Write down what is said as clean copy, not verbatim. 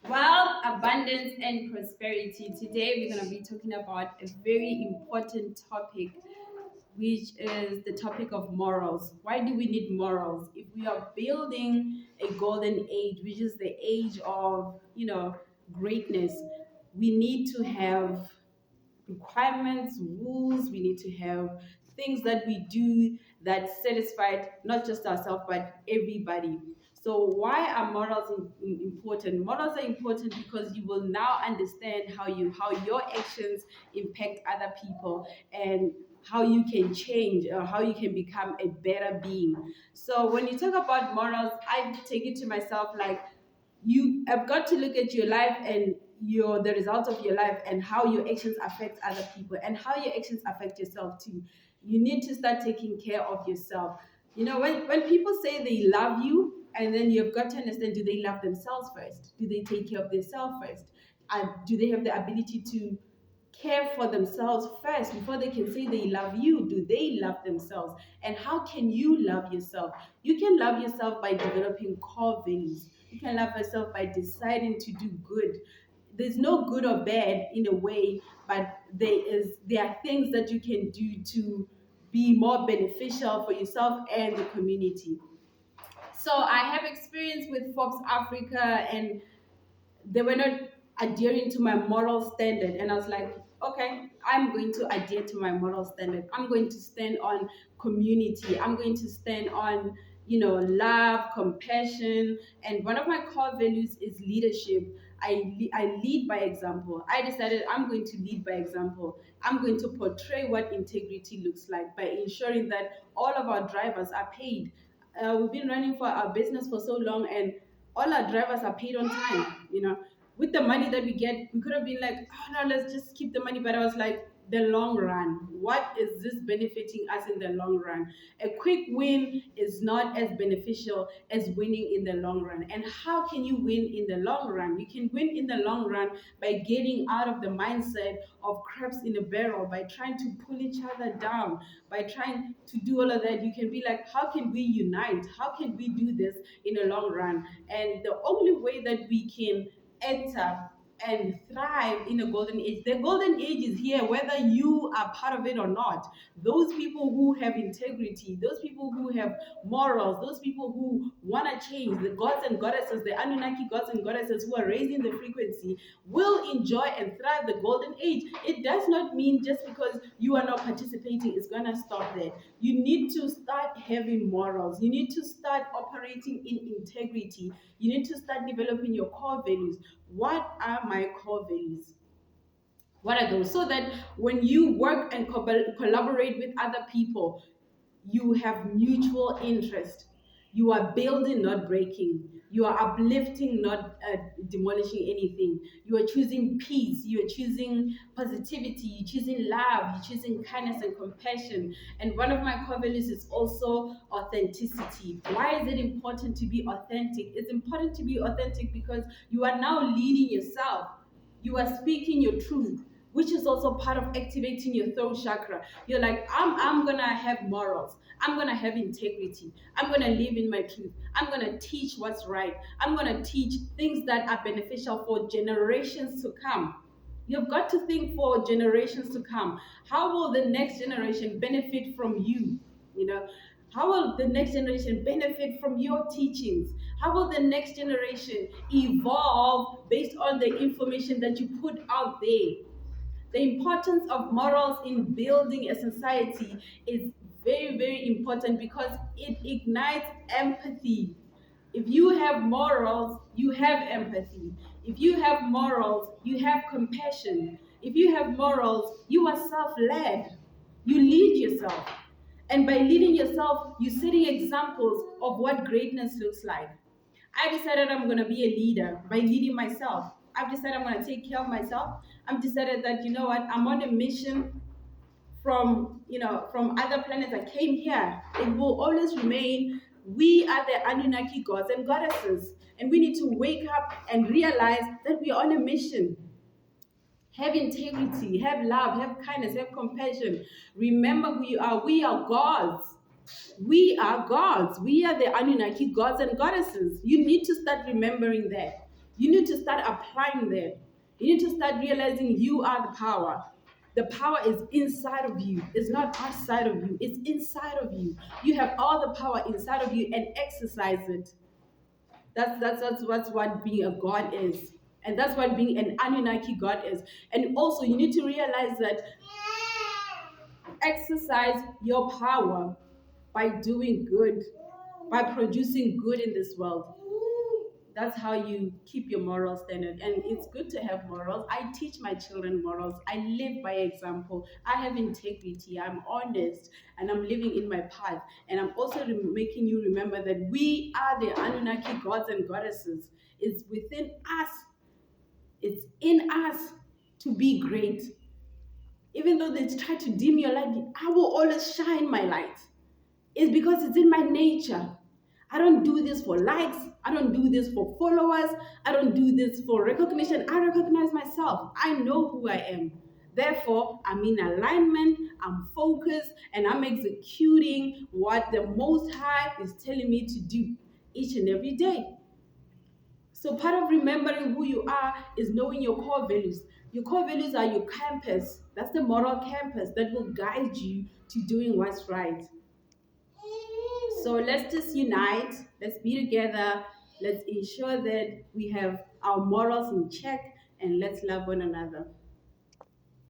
Wealth, abundance, and prosperity. Today, we're going to be talking about a very important topic, which is the topic of morals. Why do we need morals? If we are building a golden age, which is the age of, greatness, we need to have requirements, rules. We need to have things that we do that satisfy not just ourselves but everybody. So why are morals important? Morals are important because you will now understand how your actions impact other people and how you can change or how you can become a better being. So when you talk about morals, I take it to myself like you have got to look at your life and the result of your life and how your actions affect other people and how your actions affect yourself too. You need to start taking care of yourself. When people say they love you, and then you've got to understand, do they love themselves first? Do they take care of themselves first? Do they have the ability to care for themselves first before they can say they love you? Do they love themselves? And how can you love yourself? You can love yourself by developing core values. You can love yourself by deciding to do good. There's no good or bad in a way, but there are things that you can do to be more beneficial for yourself and the community. So I have experience with Forbes Africa, and they were not adhering to my moral standard, and I was like, okay, I'm going to adhere to my moral standard. I'm going to stand on community. I'm going to stand on love, compassion, and one of my core values is leadership. I lead by example. I decided I'm going to lead by example. I'm going to portray what integrity looks like by ensuring that all of our drivers are paid. We've been running for our business for so long, and all our drivers are paid on time. With the money that we get, we could have been like, oh no, let's just keep the money. But I was like, the long run, what is this benefiting us in the long run? A quick win is not as beneficial as winning in the long run. And how can you win in the long run? You can win in the long run by getting out of the mindset of crabs in a barrel, by trying to pull each other down, by trying to do all of that. You can be like, how can we unite? How can we do this in the long run? And the only way that we can enter and thrive in a golden age. The golden age is here, whether you are part of it or not. Those people who have integrity, those people who have morals, those people who want to change, the gods and goddesses, the Anunnaki gods and goddesses who are raising the frequency, will enjoy and thrive the golden age. It does not mean just because you are not participating, it's going to stop there. You need to start having morals. You need to start operating in integrity. You need to start developing your core values. What are my core values? What are those? So that when you work and collaborate with other people, you have mutual interest. You are building, not breaking. You are uplifting, not demolishing anything. You are choosing peace. You are choosing positivity. You're choosing love. You're choosing kindness and compassion. And one of my core values is also authenticity. Why is it important to be authentic? It's important to be authentic because you are now leading yourself. You are speaking your truth, which is also part of activating your throat chakra. You're like, I'm gonna have morals. I'm gonna have integrity. I'm gonna live in my truth. I'm gonna teach what's right. I'm gonna teach things that are beneficial for generations to come. You've got to think for generations to come. How will the next generation benefit from you? You know, how will the next generation benefit from your teachings? How will the next generation evolve based on the information that you put out there? The importance of morals in building a society is very, very important because it ignites empathy. If you have morals, you have empathy. If you have morals, you have compassion. If you have morals, you are self-led. You lead yourself. And by leading yourself, you're setting examples of what greatness looks like. I decided I'm going to be a leader by leading myself. I've decided I'm going to take care of myself. I've decided that, you know what, I'm on a mission from other planets. I came here. It will always remain. We are the Anunnaki gods and goddesses. And we need to wake up and realize that we are on a mission. Have integrity, have love, have kindness, have compassion. Remember who you are. We are gods. We are gods. We are the Anunnaki gods and goddesses. You need to start remembering that. You need to start applying that. You need to start realizing you are the power. The power is inside of you. It's not outside of you. It's inside of you. You have all the power inside of you and exercise it. That's what being a God is. And that's what being an Anunnaki God is. And also you need to realize that exercise your power by doing good, by producing good in this world. That's how you keep your moral standard. And it's good to have morals. I teach my children morals. I live by example. I have integrity. I'm honest and I'm living in my path. And I'm also making you remember that we are the Anunnaki gods and goddesses. It's within us, it's in us to be great. Even though they try to dim your light, I will always shine my light. It's because it's in my nature. I don't do this for likes. I don't do this for followers. I don't do this for recognition. I recognize myself. I know who I am. Therefore, I'm in alignment, I'm focused, and I'm executing what the Most High is telling me to do each and every day. So part of remembering who you are is knowing your core values. Your core values are your campus. That's the moral campus that will guide you to doing what's right. So let's just unite, let's be together, let's ensure that we have our morals in check, and let's love one another.